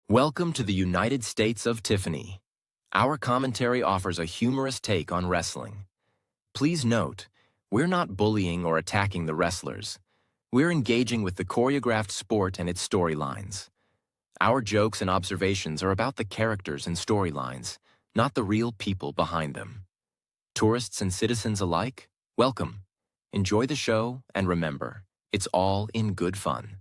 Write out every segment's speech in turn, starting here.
Welcome to the United States of Tiffany. Our commentary offers a humorous take on wrestling. Please note, we're not bullying or attacking the wrestlers. We're engaging with the choreographed sport and its storylines. Our jokes and observations are about the characters and storylines, not the real people behind them. Tourists and citizens alike, welcome. Enjoy the show, and remember, it's all in good fun.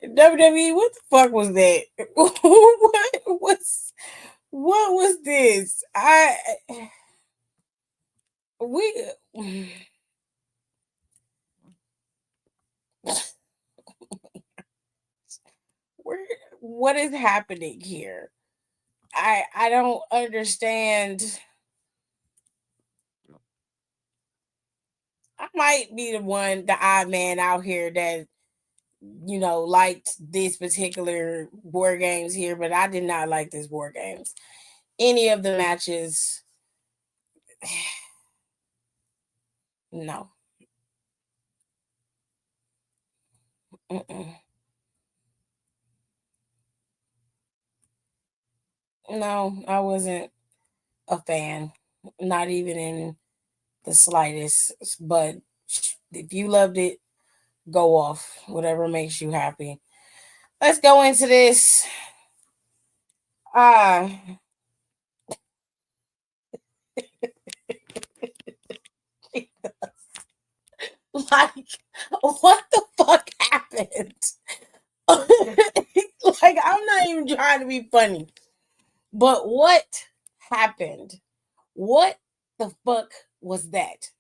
WWE, what the fuck was that? What was this? We where what is happening here? I don't understand. I might be the odd man out here that liked this particular war games here, but I did not like this war games. Any of the matches, no. Mm-mm. No, I wasn't a fan, not even in the slightest. But if you loved it, go off. Whatever makes you happy. Let's go into this. Uh like what the fuck happened? Like, I'm not even trying to be funny. But what happened? What the fuck was that?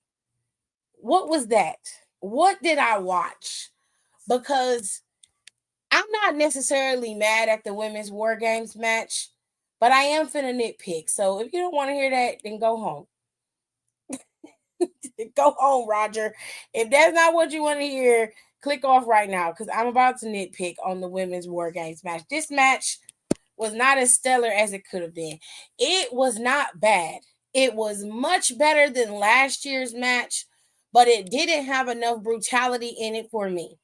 What was that? What did I watch? Because I'm not necessarily mad at the women's war games match, but I am finna nitpick. So if you don't want to hear that, then go home. Go home, Roger. If that's not what you want to hear, click off right now because I'm about to nitpick on the women's war games match. This match was not as stellar as it could have been. It was not bad. It was much better than last year's match, but it didn't have enough brutality in it for me.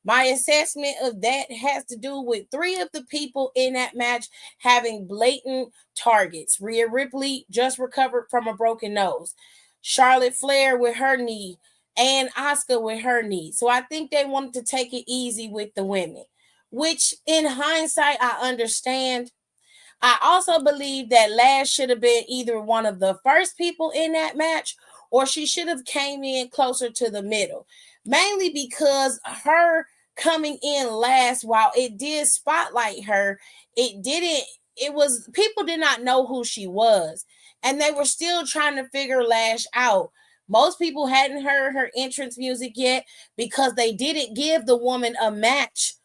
My assessment of that has to do with three of the people in that match having blatant targets. Rhea Ripley just recovered from a broken nose. Charlotte Flair with her knee, and Asuka with her knee. So I think they wanted to take it easy with the women, which in hindsight, I understand. I also believe that Lash should have been either one of the first people in that match or she should have came in closer to the middle. Mainly because her coming in last, while it did spotlight her, it was people did not know who she was. And they were still trying to figure Lash out. Most people hadn't heard her entrance music yet because they didn't give the woman a match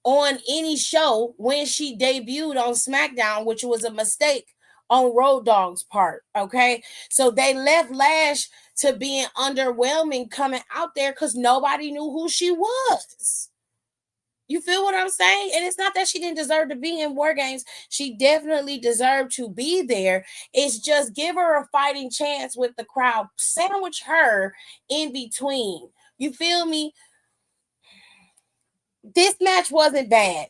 on any show when she debuted on SmackDown, which was a mistake on Road Dogg's part. Okay. So they left Lash to being underwhelming coming out there because nobody knew who she was. You feel what I'm saying? And it's not that she didn't deserve to be in War Games. She definitely deserved to be there. It's just give her a fighting chance with the crowd, sandwich her in between. You feel me? This match wasn't bad.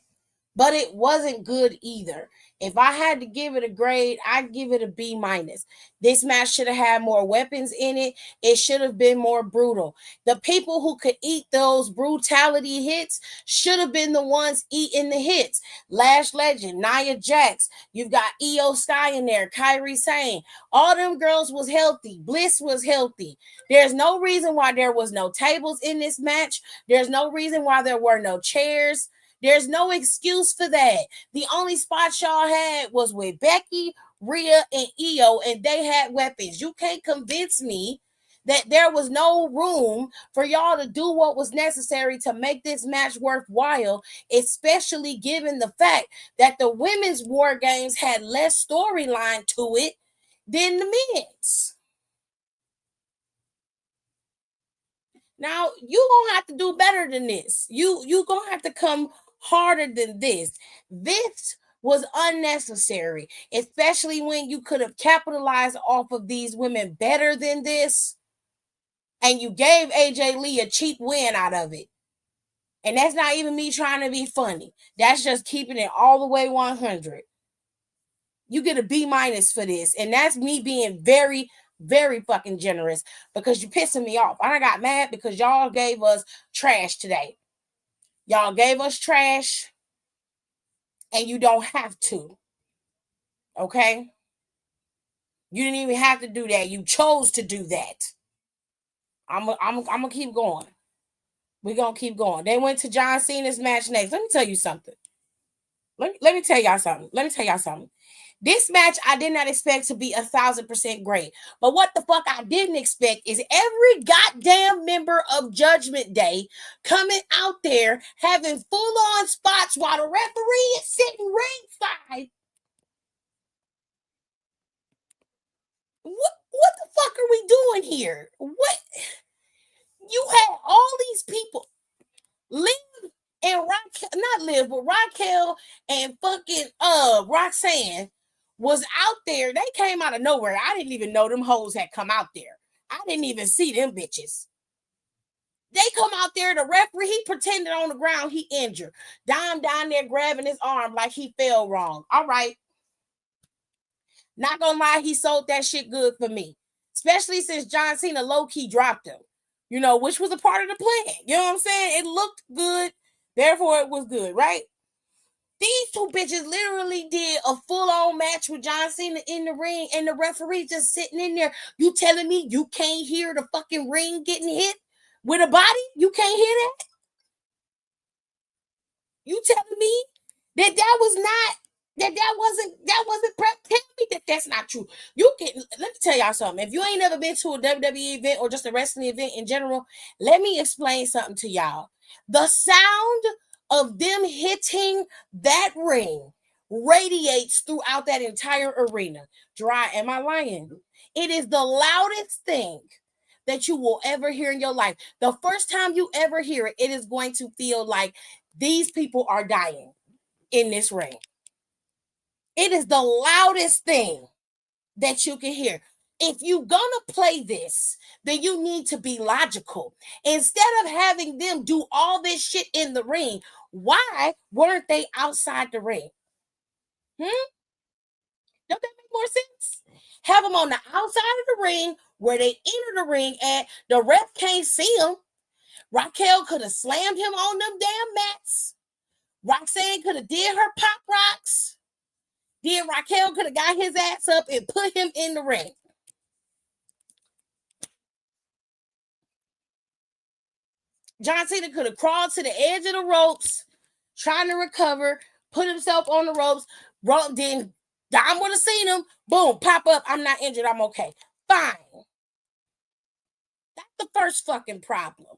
but it wasn't good either. If I had to give it a grade, I'd give it a B minus. This match should have had more weapons in it. It should have been more brutal. The people who could eat those brutality hits should have been the ones eating the hits. Lash Legend, Nia Jax, you've got Io Sky in there, Kairi Sane. All them girls was healthy. Bliss was healthy. There's no reason why there was no tables in this match. There's no reason why there were no chairs. There's no excuse for that. The only spot y'all had was with Becky, Rhea, and Io, and they had weapons. You can't convince me that there was no room for y'all to do what was necessary to make this match worthwhile, especially given the fact that the women's War Games had less storyline to it than the men's. Now you gonna have to do better than this. You gonna have to come harder than this. This was unnecessary, especially when you could have capitalized off of these women better than this, and you gave AJ Lee a cheap win out of it. And that's not even me trying to be funny. That's just keeping it all the way 100. You get a B minus for this, and that's me being very, very fucking generous because you're pissing me off. I got mad because y'all gave us trash today. Y'all gave us trash, and you don't have to. Okay? You didn't even have to do that. You chose to do that. I'm gonna keep going. We're gonna keep going. They went to John Cena's match next. Let me tell you something. Let me tell y'all something. This match I did not expect to be 1,000% great. But what the fuck I didn't expect is every goddamn member of Judgment Day coming out there having full-on spots while the referee is sitting ringside. What the fuck are we doing here? What? You had all these people. Liv and Raquel, not Liv, but Raquel and fucking Roxanne was out there. They came out of nowhere. I didn't even know them hoes had come out there. I didn't even see them bitches. They come out there, the referee, he pretended on the ground he injured. Dom down there grabbing his arm like he fell wrong. All right. Not gonna lie, he sold that shit good for me. Especially since John Cena low-key dropped him. You know, which was a part of the plan. You know what I'm saying? It looked good, therefore it was good, right? These two bitches literally did a full-on match with John Cena in the ring, and the referee just sitting in there. You telling me you can't hear the fucking ring getting hit with a body? You can't hear that? You telling me that was not that wasn't prep? Tell me that that's not true. You can let me tell y'all something. If you ain't never been to a WWE event or just a wrestling event in general, let me explain something to y'all. The sound of them hitting that ring radiates throughout that entire arena. Dry, am I lying? It is the loudest thing that you will ever hear in your life. The first time you ever hear it, it is going to feel like these people are dying in this ring. It is the loudest thing that you can hear. If you're gonna play this, then you need to be logical. Instead of having them do all this shit in the ring, why weren't they outside the ring? Don't that make more sense? Have them on the outside of the ring where they enter the ring at. The ref can't see them. Raquel could have slammed him on them damn mats. Roxanne could have did her pop rocks. Then Raquel could have got his ass up and put him in the ring. John Cena could have crawled to the edge of the ropes, trying to recover, put himself on the ropes. Then Dom would have seen him. Boom, pop up. I'm not injured. I'm okay. Fine. That's the first fucking problem.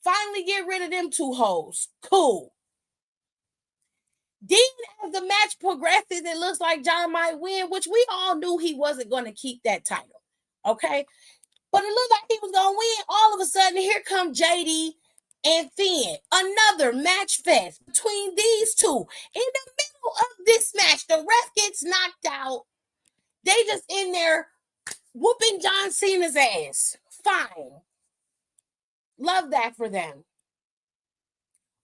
Finally get rid of them two hoes. Cool. Then as the match progresses, it looks like John might win, which we all knew he wasn't going to keep that title. Okay? But it looked like he was going to win. All of a sudden, here come JD and Finn. Another match fest between these two. In the middle of this match, the ref gets knocked out. They just in there whooping John Cena's ass. Fine. Love that for them.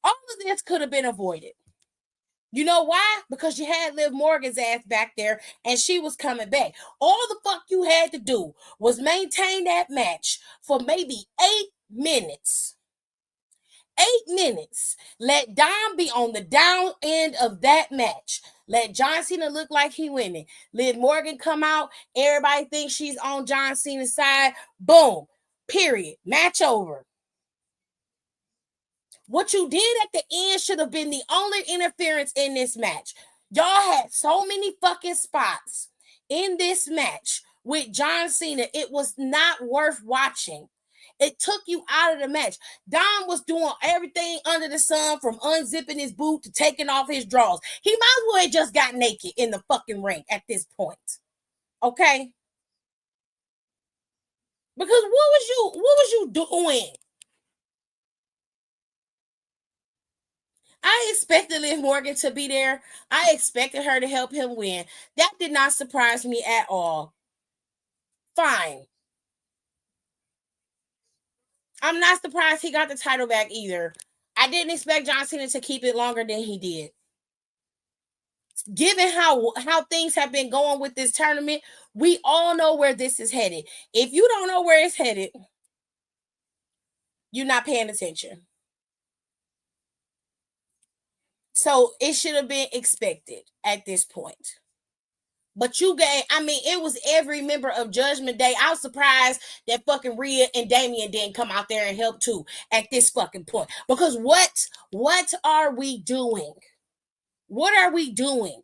All of this could have been avoided. You know why? Because you had Liv Morgan's ass back there and she was coming back. All the fuck you had to do was maintain that match for maybe 8 minutes. 8 minutes. Let Dom be on the down end of that match. Let John Cena look like he winning. Liv Morgan come out. Everybody thinks she's on John Cena's side. Boom. Period. Match over. What you did at the end should have been the only interference in this match. Y'all had so many fucking spots in this match with John Cena. It was not worth watching. It took you out of the match. Dom was doing everything under the sun, from unzipping his boot to taking off his drawers. He might as well have just got naked in the fucking ring at this point. Okay? Because what was you doing? I expected Liv Morgan to be there. I expected her to help him win. That did not surprise me at all. Fine. I'm not surprised he got the title back either. I didn't expect John Cena to keep it longer than he did. Given how things have been going with this tournament, we all know where this is headed. If you don't know where it's headed, you're not paying attention. So it should have been expected at this point. But you gave, I mean, it was every member of Judgment Day. I was surprised that fucking Rhea and Damian didn't come out there and help too at this fucking point. Because what are we doing? What are we doing?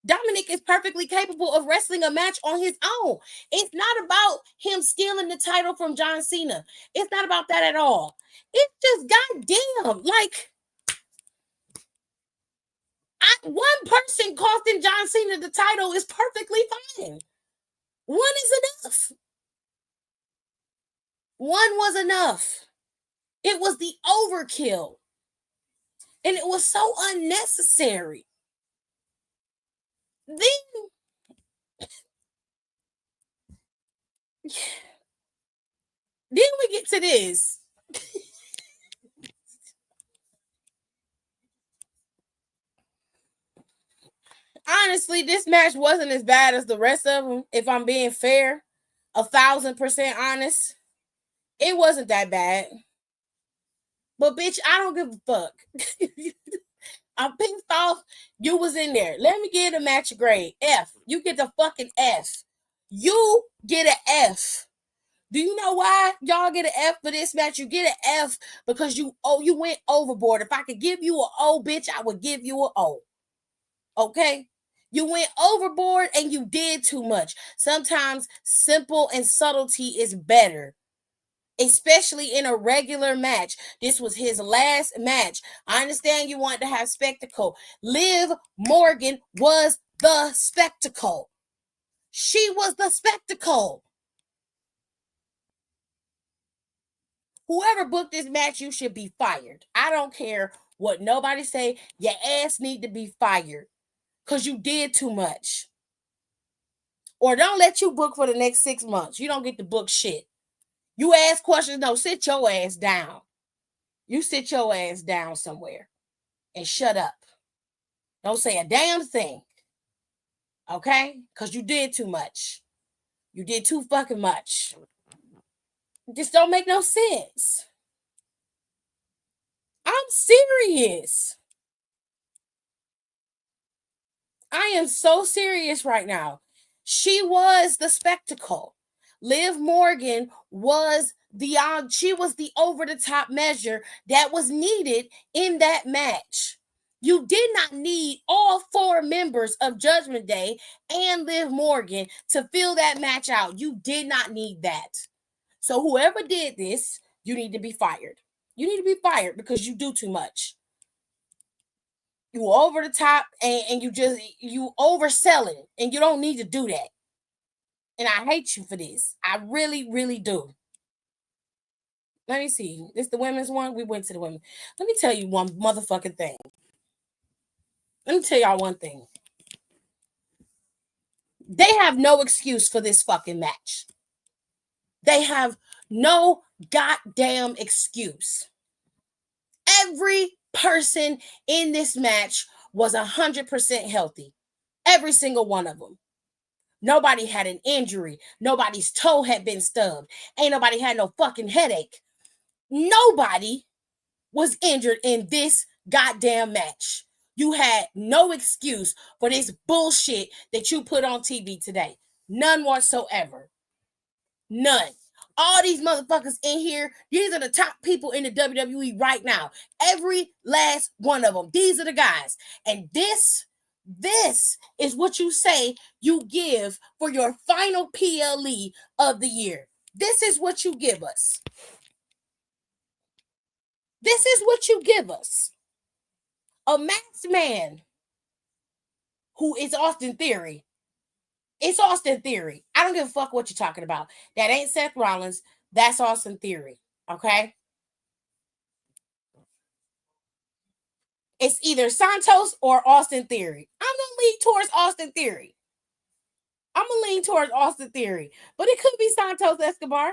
Dominic is perfectly capable of wrestling a match on his own. It's not about him stealing the title from John Cena. It's not about that at all. It's just goddamn, like, one person costing John Cena the title is perfectly fine. One is enough. One was enough. It was the overkill. And it was so unnecessary. Then we get to this. Honestly, this match wasn't as bad as the rest of them, if I'm being fair. 1,000% honest. It wasn't that bad. But bitch, I don't give a fuck. I'm pissed off you was in there. Let me get a match grade. F. You get the fucking F. You get an F. Do you know why y'all get an F for this match? You get an F because you went overboard. If I could give you an O, bitch, I would give you an O. Okay? You went overboard and you did too much. Sometimes simple and subtlety is better, especially in a regular match. This was his last match. I understand you want to have spectacle. Liv Morgan was the spectacle. She was the spectacle. Whoever booked this match, you should be fired. I don't care what nobody say. Your ass need to be fired because you did too much. Or don't let you book for the next 6 months. You don't get to book shit. You ask questions, no, sit your ass down. You sit your ass down somewhere and shut up. Don't say a damn thing. Okay? Because you did too much. You did too fucking much. It just don't make no sense. I'm serious. I am so serious right now. She was the spectacle. Liv Morgan was she was the over the top measure that was needed in that match. You did not need all 4 members of Judgment Day and Liv Morgan to fill that match out. You did not need that. So whoever did this, you need to be fired. You need to be fired because you do too much. You over the top and you overselling, and you don't need to do that. And I hate you for this. I really, really do. Let me see. This the women's one. We went to the women. Let me tell you one motherfucking thing. Let me tell y'all one thing. They have no excuse for this fucking match. They have no goddamn excuse. Every person in this match was 100% healthy. Every single one of them. Nobody had an injury. Nobody's toe had been stubbed. Ain't nobody had no fucking headache. Nobody was injured in this goddamn match. You had no excuse for this bullshit that you put on TV today. None whatsoever. None. All these motherfuckers in here, these are the top people in the WWE right now. Every last one of them. These are the guys. And this is what you say you give for your final PLE of the year. This is what you give us. This is what you give us. A masked man who is Austin Theory. It's Austin Theory. I don't give a fuck what you're talking about. That ain't Seth Rollins. That's Austin Theory. Okay? It's either Santos or Austin Theory. I'm going to lean towards Austin Theory. I'm going to lean towards Austin Theory. But it could be Santos Escobar.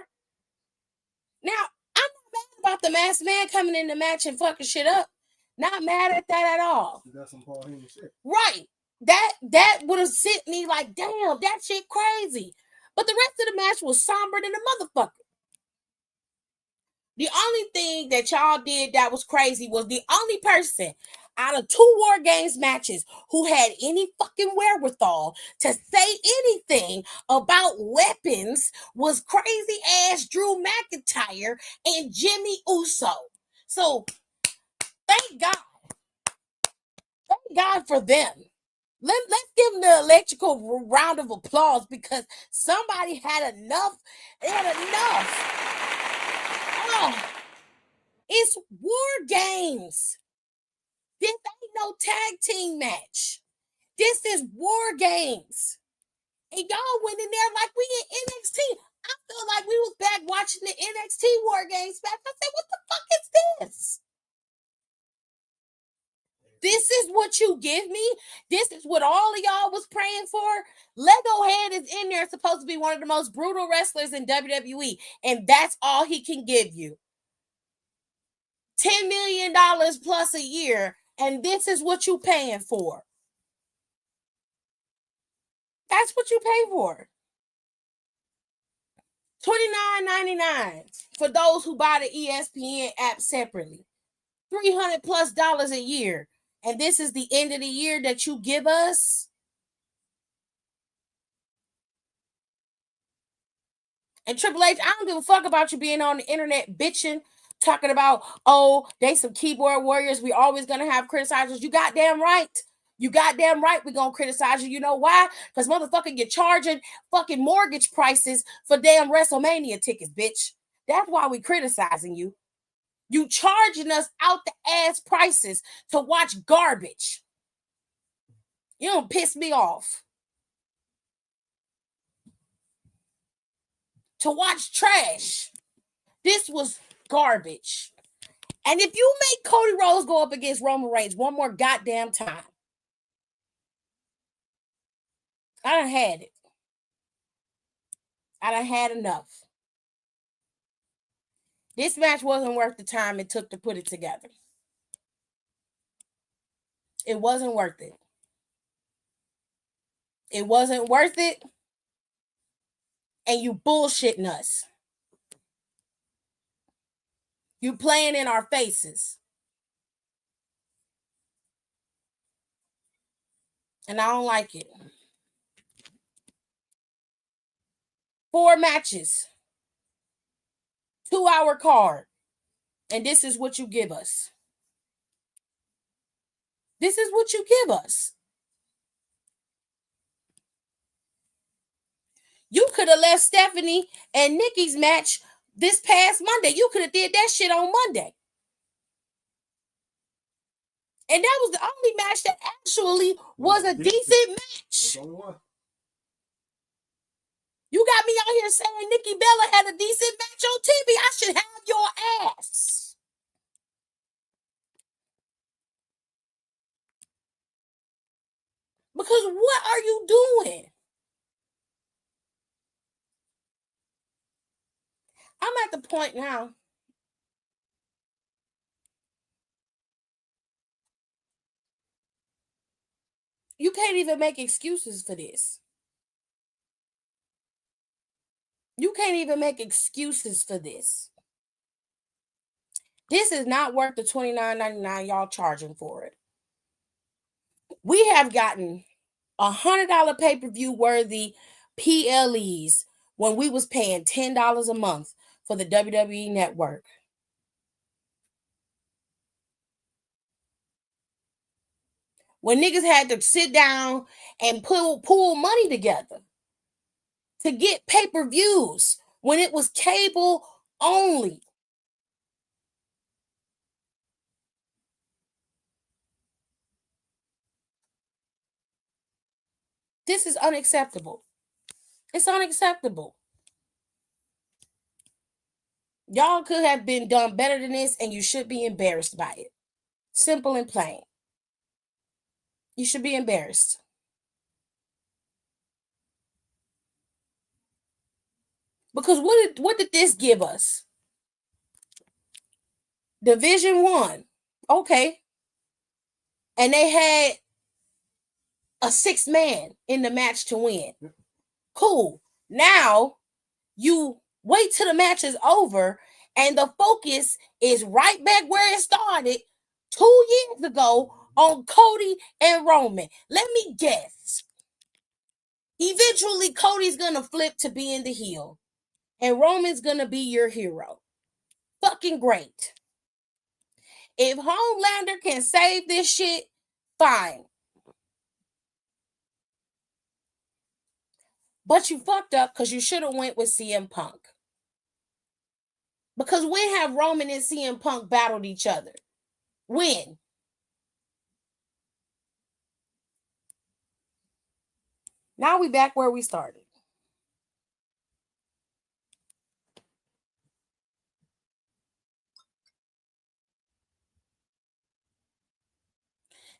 Now, I'm not mad about the masked man coming in the match and fucking shit up. Not mad at that at all. That's some Paul Heyman shit. Right. That would have sent me like, damn, that shit crazy. But the rest of the match was somber than a motherfucker. The only thing that y'all did that was crazy was the only person out of 2 War Games matches who had any fucking wherewithal to say anything about weapons was crazy ass Drew McIntyre and Jimmy Uso. So thank God. Thank God for them. Let's give them the electrical round of applause because somebody had enough. They had enough. Oh, it's War Games. This ain't no tag team match. This is War Games. And y'all went in there like we in NXT. I feel like we was back watching the NXT War Games match. I said, what the fuck is this? This is what you give me? This is what all of y'all was praying for? Lego Head is in there supposed to be one of the most brutal wrestlers in WWE. And that's all he can give you. $10 million plus a year. And this is what you paying for. That's what you pay for. $29.99 for those who buy the ESPN app separately. $300 plus a year. And this is the end of the year that you give us. And Triple H, I don't give a fuck about you being on the internet bitching, talking about, oh, they some keyboard warriors. We always gonna have criticizers. You goddamn right. You goddamn right we're gonna criticize you. You know why? Because motherfucker, you're charging fucking mortgage prices for damn WrestleMania tickets, bitch. That's why we criticizing you. You charging us out the ass prices to watch garbage. You don't piss me off. To watch trash. This was garbage. And if you make Cody Rhodes go up against Roman Reigns one more goddamn time, I done had it. I done had enough. This match wasn't worth the time it took to put it together. It wasn't worth it. It wasn't worth it. And you bullshitting us. You playing in our faces. And I don't like it. 4 matches. 2-hour card. And this is what you give us. This is what you give us. You could have left Stephanie and Nikki's match this past Monday. You could have did that shit on Monday. And that was the only match that actually was a decent match. You got me out here saying Nikki Bella had a decent match on TV. I should have your ass. Because what are you doing? I'm at the point now. You can't even make excuses for this. You can't even make excuses for this. This is not worth the $29.99 y'all charging for it. We have gotten $100 pay-per-view worthy PLEs when we was paying $10 a month for the WWE network. When niggas had to sit down and pull money together to get pay-per-views when it was cable only. This is unacceptable. It's unacceptable. Y'all could have been done better than this, and you should be embarrassed by it. Simple and plain. You should be embarrassed. Because what did this give us? Division 1. Okay. And they had a 6th man in the match to win. Cool. Now you wait till the match is over and the focus is right back where it started 2 years ago on Cody and Roman. Let me guess. Eventually, Cody's gonna flip to being the heel, and Roman's gonna be your hero. Fucking great. If Homelander can save this shit, fine. But you fucked up because you should have went with CM Punk. Because when have Roman and CM Punk battled each other? When? Now we back where we started.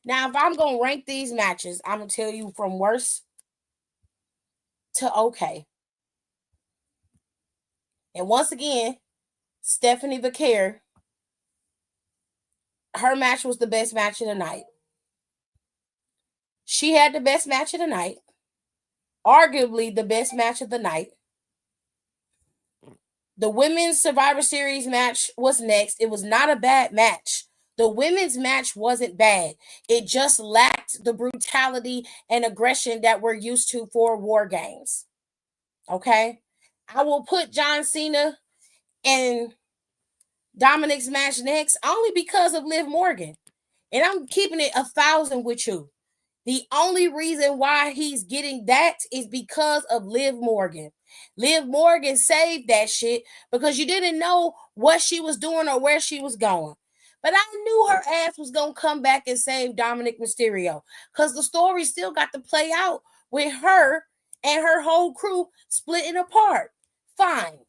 Now, if I'm going to rank these matches, I'm going to tell you from worst to okay. And once again, Stephanie Vaquer, her match was the best match of the night. She had the best match of the night. Arguably the best match of the night. The women's Survivor Series match was next. It was not a bad match. The women's match wasn't bad. It just lacked the brutality and aggression that we're used to for War Games. Okay? I will put John Cena and Dominic's match next only because of Liv Morgan. And I'm keeping it 1,000 with you. The only reason why he's getting that is because of Liv Morgan. Liv Morgan saved that shit because you didn't know what she was doing or where she was going. But I knew her ass was going to come back and save Dominic Mysterio because the story still got to play out with her and her whole crew splitting apart. Fine.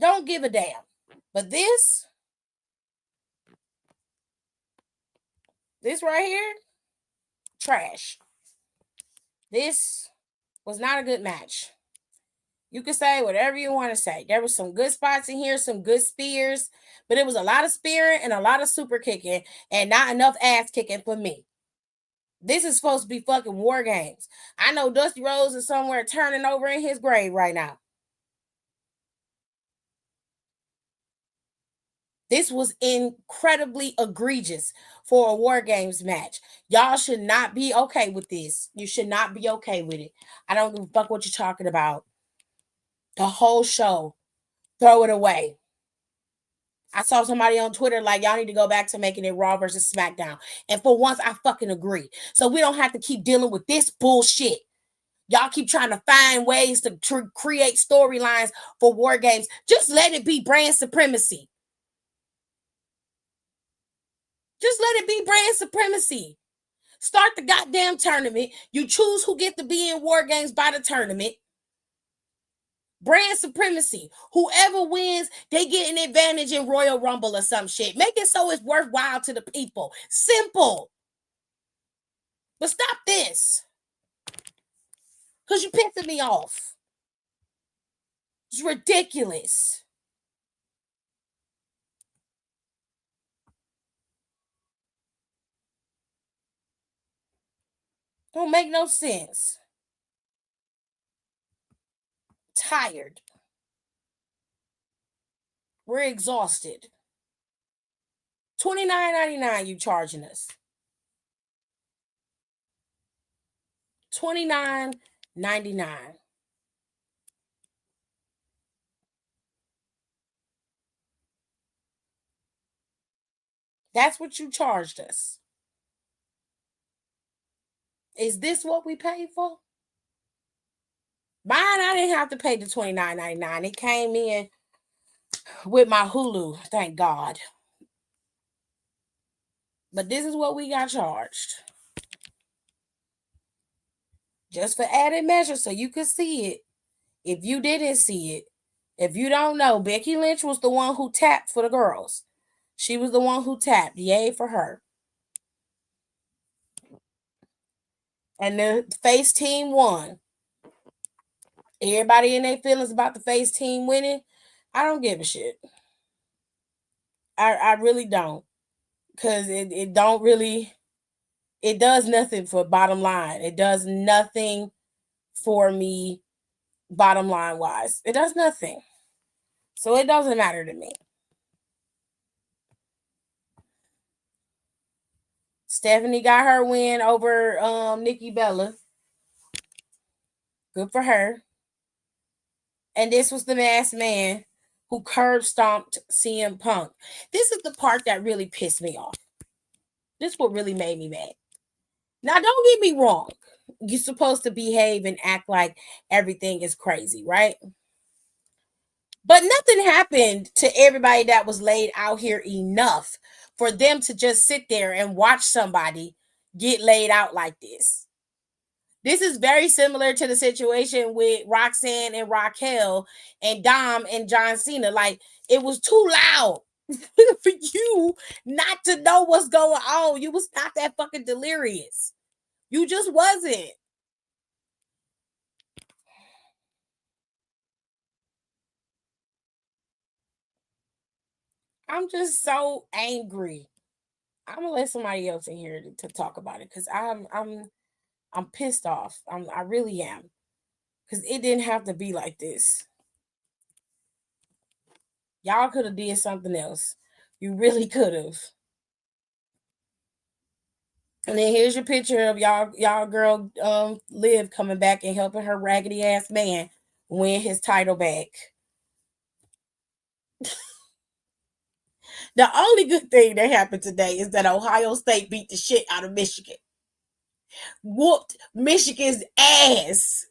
Don't give a damn. But this right here, trash. This was not a good match. You can say whatever you want to say. There was some good spots in here, some good spears, but it was a lot of spearing and a lot of super kicking and not enough ass kicking for me. This is supposed to be fucking War Games. I know Dusty Rhodes is somewhere turning over in his grave right now. This was incredibly egregious for a War Games match. Y'all should not be okay with this. You should not be okay with it. I don't give a fuck what you're talking about. The whole show, throw it away. I saw somebody on Twitter like, y'all need to go back to making it Raw versus SmackDown. And for once, I fucking agree. So we don't have to keep dealing with this bullshit. Y'all keep trying to find ways to create storylines for War Games. Just let it be brand supremacy. Just let it be brand supremacy. Start the goddamn tournament. You choose who get to be in War Games by the tournament. Brand supremacy. Whoever wins, they get an advantage in Royal Rumble or some shit. Make it so it's worthwhile to the people. Simple. But stop this. Because you're pissing me off. It's ridiculous. Don't make no sense. Tired. We're exhausted. $29.99 you charging us. $29.99. That's what you charged us. Is this what we paid for? Mine, I didn't have to pay the $29.99. It came in with my Hulu, thank God. But this is what we got charged. Just for added measure so you could see it. If you didn't see it, if you don't know, Becky Lynch was the one who tapped for the girls. She was the one who tapped. Yay for her. And the face team won. Everybody in their feelings about the face team winning. I don't give a shit. I really don't. Because it don't really, it does nothing for bottom line. It does nothing for me bottom line wise. It does nothing. So it doesn't matter to me. Stephanie got her win over Nikki Bella. Good for her. And this was the masked man who curb stomped CM Punk. This is the part that really pissed me off. This is what really made me mad. Now, don't get me wrong. You're supposed to behave and act like everything is crazy, right? But nothing happened to everybody that was laid out here enough for them to just sit there and watch somebody get laid out like this. This is very similar to the situation with Roxanne and Raquel and Dom and John Cena. Like, it was too loud for you not to know what's going on. You was not that fucking delirious. You just wasn't. I'm just so angry. I'm gonna let somebody else in here to talk about it because I'm pissed off. I really am because it didn't have to be like this. Y'all could have did something else. You really could have. And then here's your picture of y'all girl Liv coming back and helping her raggedy ass man win his title back. The only good thing that happened today is that Ohio State beat the shit out of Michigan. Whooped Michigan's ass.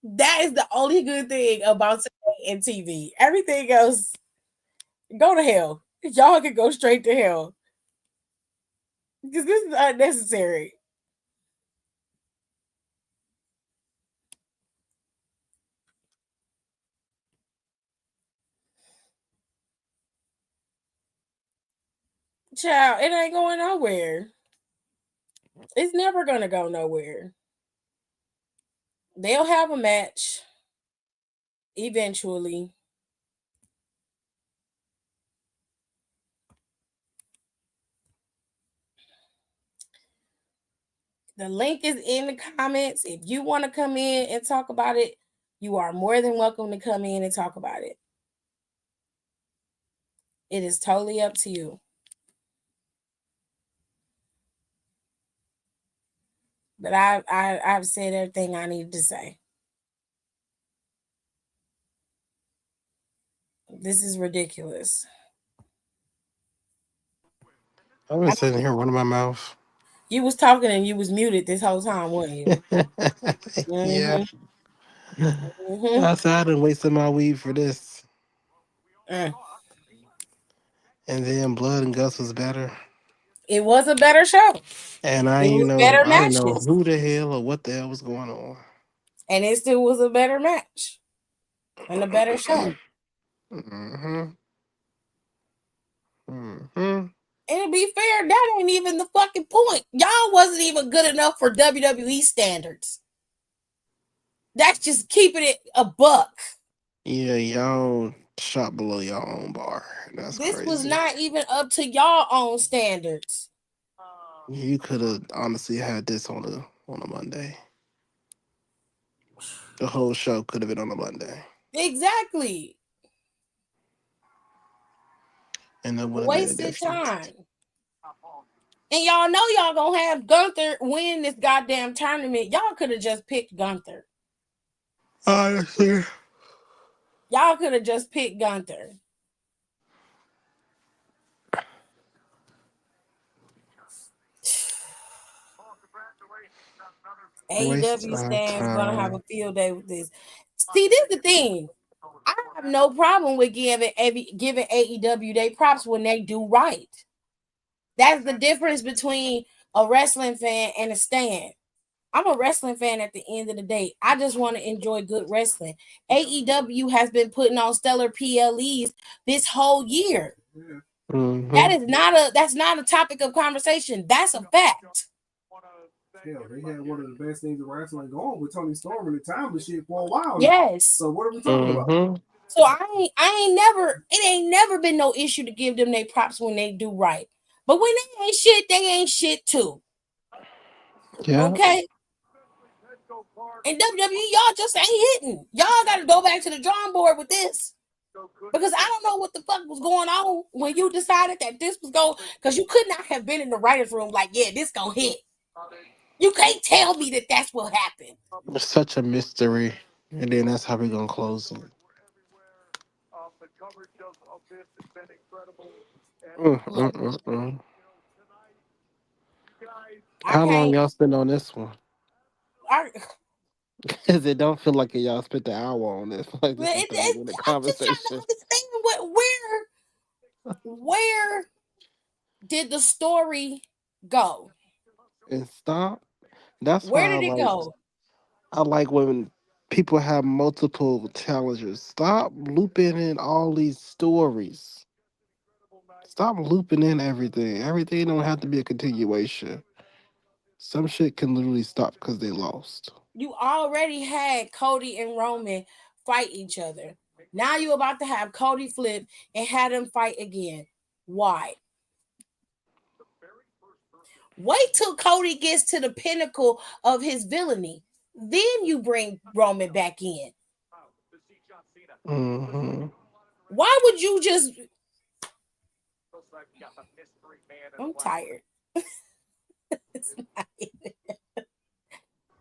That is the only good thing about today in TV. Everything else, go to hell. Y'all can go straight to hell. Because this is unnecessary. Child, it ain't going nowhere. It's never gonna go nowhere. They'll have a match eventually. The link is in the comments. If you want to come in and talk about it, you are more than welcome to come in and talk about it. It is totally up to you. But I've said everything I needed to say. This is ridiculous. I was sitting here running my mouth. You was talking and you was muted this whole time, weren't you? Yeah. Mm-hmm. Mm-hmm. I said I done wasted my weed for this. Mm. And then Blood and Guts was better. It was a better show. And It was better I didn't know matches. who the hell or what the hell was going on. And it still was a better match and a better show. Mm-hmm. Mm-hmm. And to be fair, that ain't even the fucking point. Y'all wasn't even good enough for WWE standards. That's just keeping it a buck. Yeah, y'all shot below y'all own bar. That's This was crazy. not even up to y'all own standards. You could have honestly had this on a Monday. The whole show could have been on a Monday, Exactly. and it would have made a Wasted difference. time. And y'all know y'all gonna have Gunther win this goddamn tournament. Y'all could have just picked Gunther. Honestly, Y'all could have just picked Gunther. waste AEW of stands gonna have a time. field day with this. See, this is the thing. I have no problem with giving AEW they props when they do right. That's the difference between a wrestling fan and a stan. I'm a wrestling fan at the end of the day. I just want to enjoy good wrestling. AEW has been putting on stellar PLEs this whole year. Mm-hmm. That's not a topic of conversation. That's a fact. Hell, they had one of the best things in wrestling going with Tony Storm and the timeless shit for a while. Yes. So what are we talking about? So it ain't never been no issue to give them their props when they do right. But when they ain't shit too. Yeah. Okay. And WWE, y'all just ain't hitting. Y'all got to go back to the drawing board with this. Because I don't know what the fuck was going on when you decided that this was going. Because you could not have been in the writer's room like, yeah, this gonna hit. You can't tell me that that's what happened. It's such a mystery, and then that's how we're gonna close it. Mm. I How long can't. y'all spend on this one? I, Cause it don't feel like y'all spent the hour on this. Like this is 30 minute I'm just trying to conversation. understand where did the story go? And stop. That's Where why did it go? I like when people have multiple challenges. Stop looping in all these stories. Stop looping in everything. Everything don't have to be a continuation. Some shit can literally stop because they lost. You already had Cody and Roman fight each other. Now you about to have Cody flip and have them fight again. Why? Wait till Cody gets to the pinnacle of his villainy. Then you bring Roman back in. Mm-hmm. Why would you just? I'm tired. it's, not even,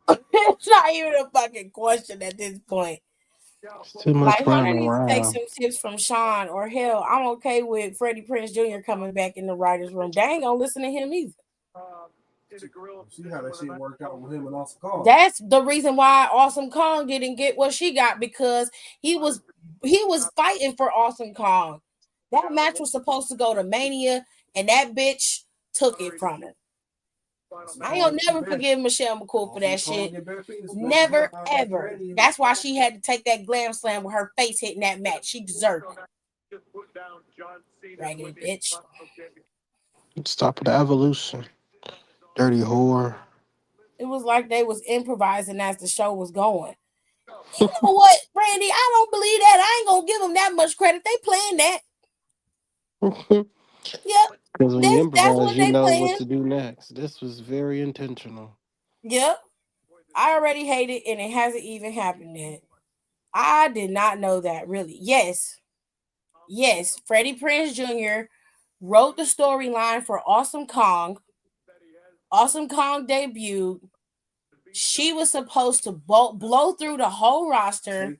it's not even a fucking question at this point. It's too much Like Hunter running needs to take around. some tips from Sean, or hell, I'm okay with Freddie Prinze Jr. coming back in the writers' room. They ain't gonna listen to him either. See how that shit worked out with him and Awesome Kong. That's the reason why Awesome Kong didn't get what she got, because he was fighting for Awesome Kong. That match was supposed to go to Mania, and that bitch took it from her. I ain't never forgive Michelle McCool for that shit. Never ever. That's why she had to take that glam slam with her face hitting that match. She deserved it. Raggedy bitch. Stop the evolution. Dirty whore. It was like they was improvising as the show was going. You know what, Brandy? I don't believe that. I ain't gonna give them that much credit. They playing that. Yep. Because when you That's improvise, what you they know what playing. to do next. This was very intentional. Yep. I already hate it, and it hasn't even happened yet. I did not know that, really. Yes. Freddie Prinze Jr. wrote the storyline for Awesome Kong. Awesome Kong debuted. She was supposed to blow through the whole roster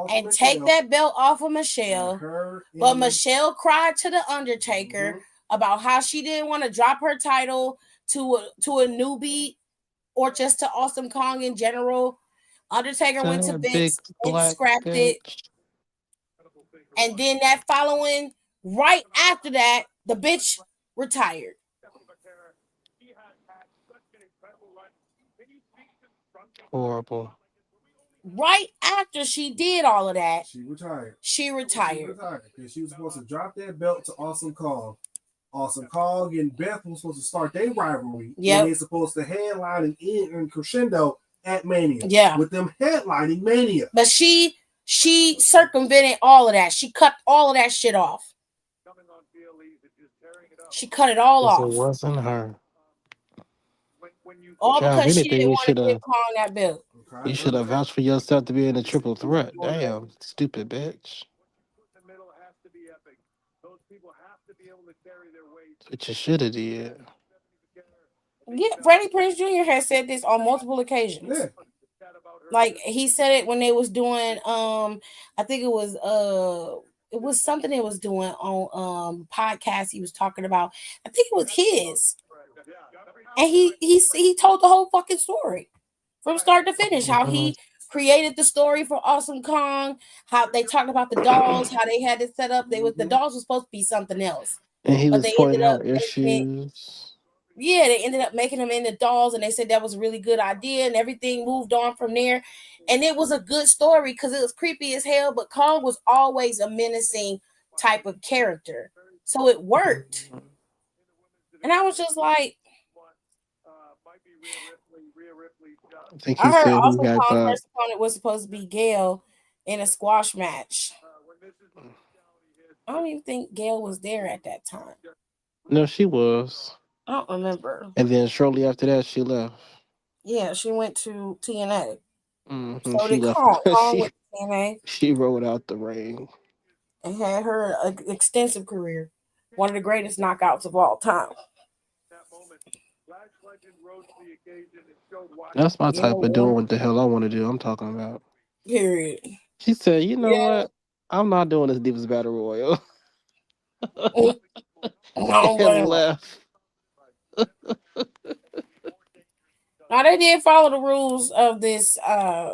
and take that belt off of Michelle. But Michelle cried to the Undertaker about how she didn't want to drop her title to a newbie or just to Awesome Kong in general. Undertaker went to That big Vince and black scrapped it. bitch. And then that following, right after that, the bitch retired. Horrible. Right after she did all of that, she retired. Because she was supposed to drop that belt to Awesome Kong. Awesome Kong and Beth was supposed to start their rivalry. Yep. And they're supposed to headline and end and crescendo at Mania. Yeah. With them headlining Mania. But she circumvented all of that. She cut all of that shit off. She cut it all off. It wasn't her. All Child, if because she anything, didn't want to give Kong that belt. Okay, I you agree should with have that. vouched for yourself to be in a triple He was threat. doing that. Damn, stupid bitch. What you should have did. Yeah, Freddie Prinze Jr. has said this on multiple occasions. Yeah. Like he said it when they was doing I think it was something they was doing on podcast he was talking about. I think it was his. And he told the whole fucking story from start to finish. How Mhm. he created the story for Awesome Kong, how they talked about the dolls, how they had it set up. The Mm-hmm. dolls was supposed to be something else. And he But was they ended pointing up out making it, issues. yeah, they ended up making them into dolls, and they said that was a really good idea, and everything moved on from there. And it was a good story because it was creepy as hell, but Kong was always a menacing type of character. So it worked. Mhm. And I was just like, I think I he heard said he Awesome hype Kong's up. first opponent was supposed to be Gail in a squash match. I don't even think Gail was there at that time. No, she was. I don't remember. And then shortly after that, she left. Yeah, she went to TNA. So She did left. Kong. Kong she went to TNA she rolled out the ring. and had her extensive career. One of the greatest knockouts of all time. That's my You know type of what? doing what the hell I want to do. I'm talking about. Period. She said, "You know Yeah. what? I'm not doing this Divas Battle Royal," I don't and blame her. left. Now they did follow the rules of this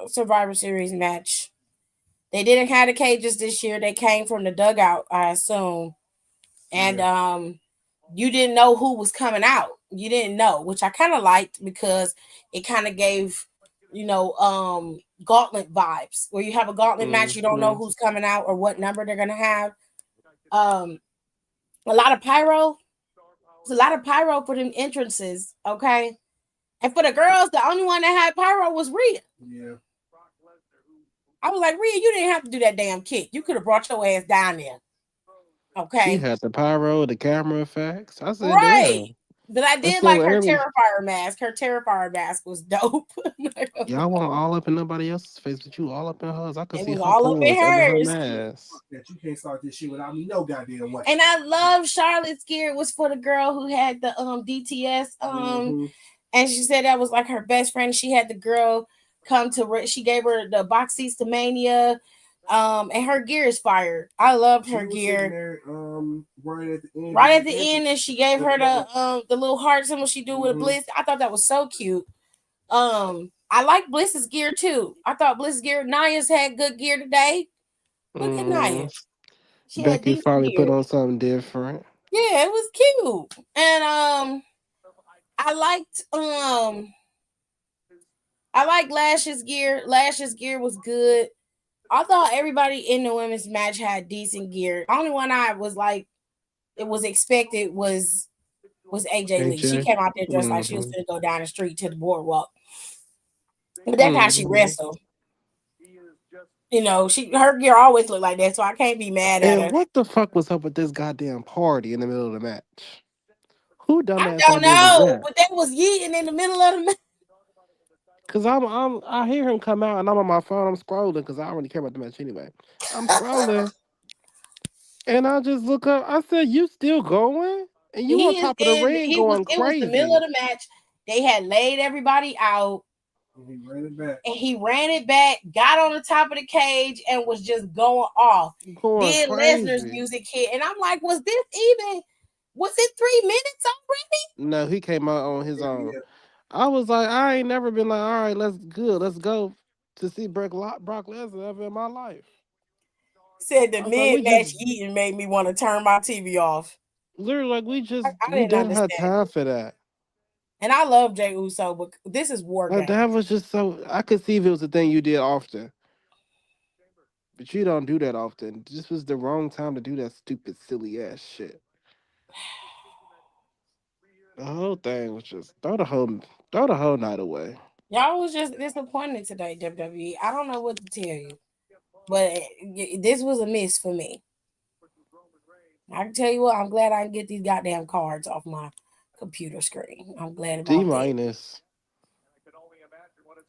Survivor Series match. They didn't have the cages this year. They came from the dugout, I assume. And Yeah. you didn't know who was coming out. You didn't know, which I kind of liked because it kind of gave, gauntlet vibes. Where you have a gauntlet match, you don't know Mhm. who's coming out or what number they're gonna have. Um, a lot of pyro. There's a lot of pyro for them entrances, okay? And for the girls, the only one that had pyro was Rhea. Yeah. I was like, Rhea, you didn't have to do that damn kick. You could have brought your ass down there. She Okay. had the pyro, the camera effects. I said, Right. "Damn." But I I did said, like well, her every Terrifier mask. Her Terrifier mask was dope. y'all want all up in nobody else's face, but you all up in hers. I could It see was her all up in pores under her hers. mask. Fuck that. You can't start this shit without me. No goddamn way. And I love Charlotte's gear. It was for the girl who had the DTS. Mm-hmm. And she said that was like her best friend. She had the girl come to she gave her the box seats to Mania. And her gear is fire. I loved She her was sitting gear. there, right at the end. Right Of at the the end, and she gave her the little heart symbol she do with a Mm-hmm. bliss. I thought that was so cute. I like Bliss's gear too. I thought Bliss's gear. Naya's had good gear today. Look at Naya. Mm. She had Becky decent finally put gear. on something different. Yeah, it was cute. And I liked I like Lash's gear. Lash's gear was good. I thought everybody in the women's match had decent gear. Only one I was like it was expected was AJ Lee. She AJ. came out there dressed like she was Mm-hmm. gonna go down the street to the boardwalk. But that's how she Mm-hmm. wrestled. Her gear always looked like that, so I can't be mad at And her. what the fuck was up with this goddamn party in the middle of the match? Who I dumbass don't idea was know, that? but they was yeeting in the middle of the match. Cause I hear him come out and I'm on my phone. I'm scrolling because I already care about the match anyway. I'm scrolling and I just look up. I said, "You still going?" And you on He is top of the in. ring going It was the middle of crazy, the match. They had laid everybody out, And he ran it back. and he ran it back, got on the top of the cage, and was just going off. going Then Lesnar's crazy. music hit, and I'm like, was it 3 minutes already? No, he came out on his own. Yeah. I was like, I ain't never been like, all right, let's go to see Brock Lesnar ever in my life. Said the I was like, mid we match just eating made me want to turn my TV off. literally like I we didn't don't have understand time it. for that. And I love Jay Uso, but this is War Like that Games. was just so I could see if it was a thing you did often, but you don't do that often. This was the wrong time to do that stupid, silly ass shit. The whole thing was just throw the whole night away. Y'all was just disappointed today, WWE. I don't know what to tell you, but this was a miss for me. I can tell you what, I'm glad I can get these goddamn cards off my computer screen. I'm glad D about that. minus.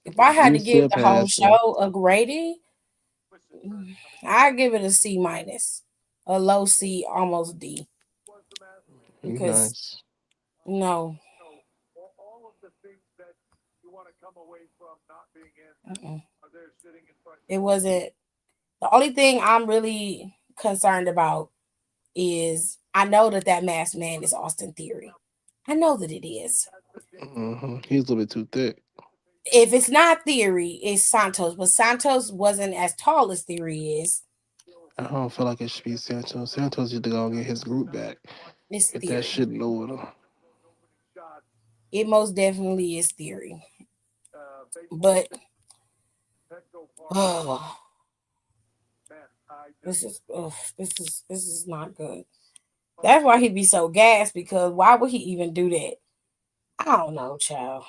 If I had You to give still the whole passed her. show a grading, I give it a C minus, a low C, almost D, You because nice. no, mm-mm. It wasn't. The only thing I'm really concerned about is I know that that masked man is Austin Theory. I know that it is. He's a little bit too thick. If it's not Theory, it's Santos. But Santos wasn't as tall as Theory is. I don't feel like it should be Santos. Santos need to go and get his group back. It's Get that Theory. shit in order. It most definitely is Theory. But oh, this is not good. That's why he be so gassed, because why would he even do that? I don't know, child.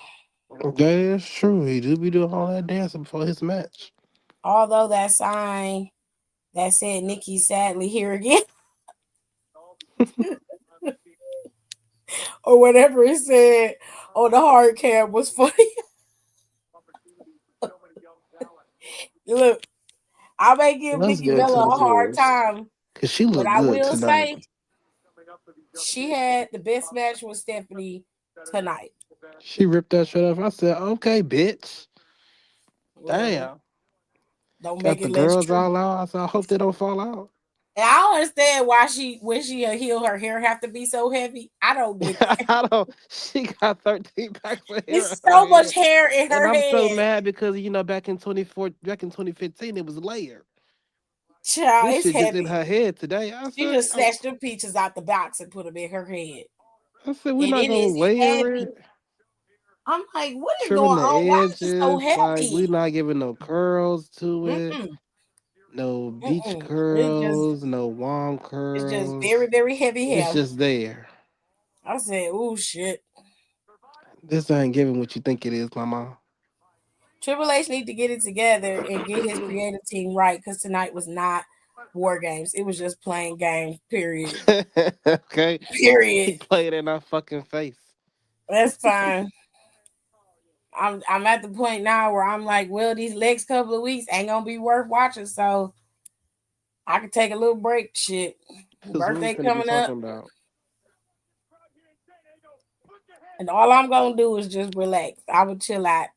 That is true. He do be doing all that dancing before his match. Although that sign that said Nikki sadly here again, or whatever it said on the hard cam was funny. Look, I may give Let's Nikki get into Bella the a hard viewers. time, Cause she but looked I good will tonight. say she had the best match with Stephanie tonight. She ripped that shit off. I said, okay, bitch. Well, Damn. don't make Got the it less girls all true. out. I said, I hope they don't fall out. And I don't understand why when she heal her hair have to be so heavy. I don't get that. I don't. She got 13 packs of hair in It's her so much head, hair in and her I'm so head. mad because back in 2015, it was layered. Child, This it's shit just in heavy. her head today. She just snatched the peaches out the box and put them in her head. I said we're And not it gonna is layer heavy. it, I'm like, what is trimming going the on? Why is it so edges. Like we're heavy? not giving no curls to it. Mm-mm. No beach Mm-mm. It's curls. No wong just very, curls. very heavy It's hair. just there. I said, oh shit. This ain't giving what you think it is, mama. Triple H need to get it together and get his creative team right, because tonight was not war games. It was just playing games, period. Okay, he Period. played in our fucking face. That's fine. I'm at the point now where I'm like, well, these next couple of weeks ain't gonna be worth watching, so I can take a little break. Shit, Cause what we birthday finna be coming up, talking about? and all I'm gonna do is just relax. I will chill out.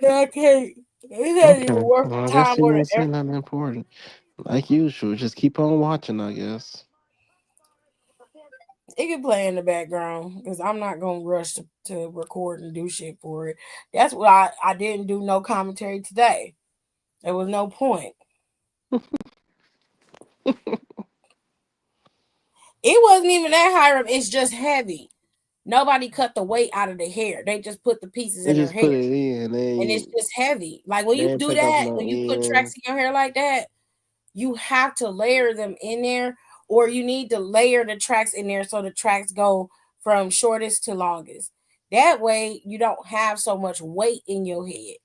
I can't. It ain't even Okay, worth well, the I guess time you or won't the say effort. nothing important. Like usual, just keep on watching, I guess. It can play in the background because I'm not gonna rush to record and do shit for it. That's what I didn't do no commentary today. There was no point. It wasn't even that high up. It's just heavy. Nobody cut the weight out of the hair. They just put the pieces They in her just hair, put it in. and it's just heavy. Like when They you ain't do take off that, no when you put tracks ends. in your hair like that, you have to layer them in there, or you need to layer the tracks in there so the tracks go from shortest to longest. That way, you don't have so much weight in your head.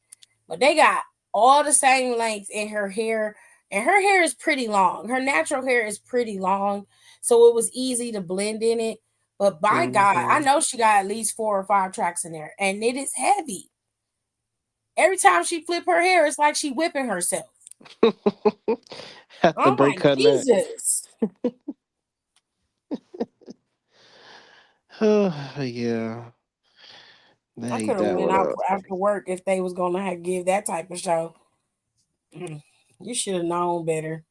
But they got all the same lengths in her hair, and her hair is pretty long. Her natural hair is pretty long, so it was easy to blend in it. But by God, I Hmm. know she got at least 4 or 5 tracks in there, and it is heavy. Every time she flip her hair, it's like she whipping herself. Have to I'm break like, her neck. Jesus. Yeah, they I ate could have that went one out up. after work if they was gonna give that type of show. Mm, you should have known better.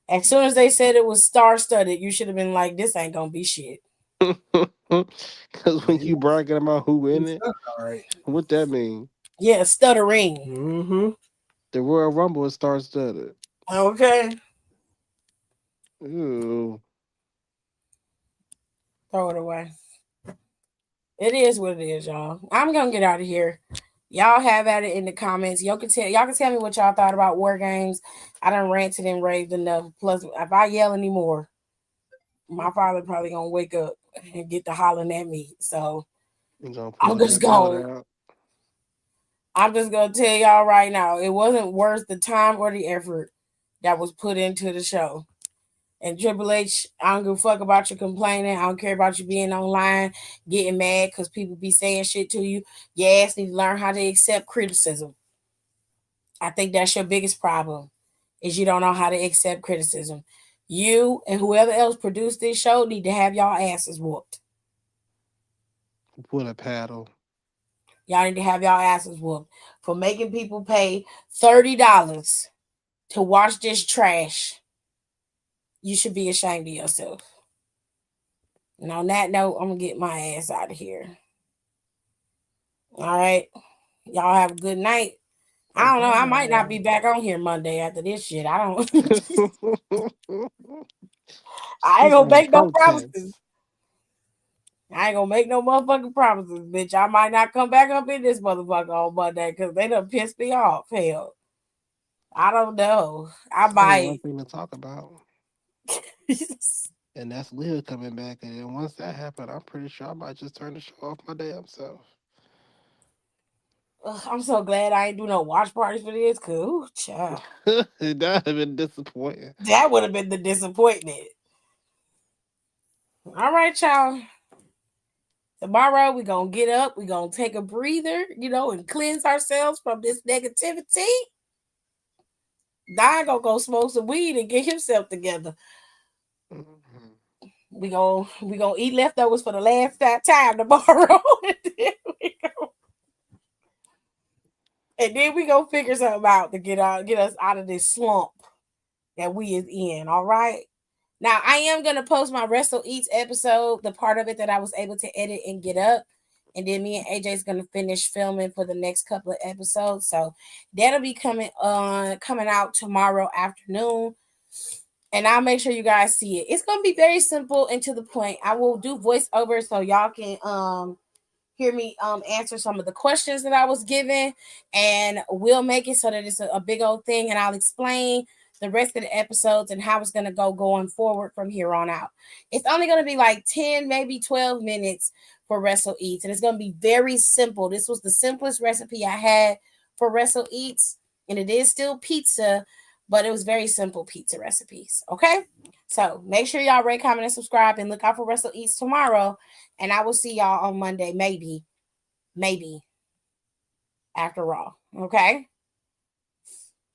As soon as they said it was star studded, you should have been like, "This ain't gonna be shit." Because when you bragging about who in It's it, all right. what that mean? Yeah, stuttering. Mm-hmm. The Royal Rumble is star studded. Okay, Ooh. throw it away. It is what it is, y'all. I'm gonna get out of here. Y'all have at it in the comments. Y'all can tell me what y'all thought about war games. I done ranted and raved enough. Plus, if I yell anymore, my father probably gonna wake up and get to hollering at me. So You gonna I'm pull just that belt gonna out. I'm just gonna tell y'all right now, it wasn't worth the time or the effort that was put into the show. And Triple H, I don't give a fuck about you complaining. I don't care about you being online, getting mad because people be saying shit to you. Your ass need to learn how to accept criticism. I think that's your biggest problem, is you don't know how to accept criticism. You and whoever else produced this show need to have y'all asses whooped. With a paddle. Y'all need to have y'all asses whooped for making people pay $30 to watch this trash. You should be ashamed of yourself. And on that note, I'm going to get my ass out of here. All right. Y'all have a good night. I don't know. I might not be back on here Monday after this shit. I don't. I ain't gonna make no promises. I ain't gonna make no motherfucking promises, bitch. I might not come back up in this motherfucker on Monday because they done pissed me off. Hell, I don't know. I might. One thing to talk about. And that's Leah coming back. And then once that happened, I'm pretty sure I might just turn the show off my damn self. I'm so glad I ain't do no watch parties for this, cause ooh, child. That would have been disappointing. That would have been the disappointment. All right, y'all. Tomorrow we're gonna get up, we're gonna take a breather, and cleanse ourselves from this negativity. Don gonna go smoke some weed and get himself together. Mm-hmm. We gonna eat leftovers for the last time tomorrow. And then we gonna figure something out to get us out of this slump that we is in. All right. Now I am gonna post my Wrestle Eats episode, the part of it that I was able to edit and get up. And then me and AJ is gonna finish filming for the next couple of episodes. So that'll be coming out tomorrow afternoon. And I'll make sure you guys see it. It's gonna be very simple and to the point. I will do voiceover so y'all can hear me answer some of the questions that I was given, and we'll make it so that it's a big old thing, and I'll explain the rest of the episodes and how it's going to go going forward from here on out. It's only going to be like 10, maybe 12 minutes for Wrestle Eats, and it's going to be very simple. This was the simplest recipe I had for Wrestle Eats, and it is still pizza, but it was very simple pizza recipes. Okay, so make sure y'all rate, comment, and subscribe, and look out for Wrestle Eats tomorrow. And I will see y'all on Monday, maybe after Raw. Okay.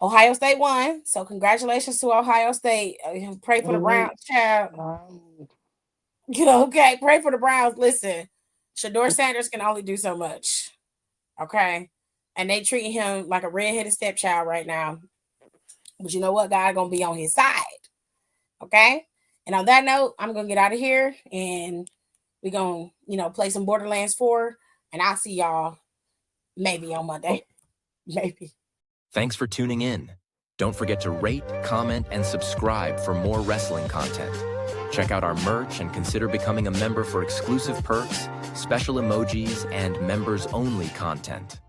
Ohio State won, so congratulations to Ohio State. Pray for the Browns, child. Okay, pray for the Browns. Listen, Shador Sanders can only do so much. Okay, and they treating him like a redheaded stepchild right now. But you know what? God gonna be on his side. Okay. And on that note, I'm gonna get out of here, and we're going to, play some Borderlands 4, and I'll see y'all maybe on Monday. Maybe. Thanks for tuning in. Don't forget to rate, comment, and subscribe for more wrestling content. Check out our merch and consider becoming a member for exclusive perks, special emojis, and members-only content.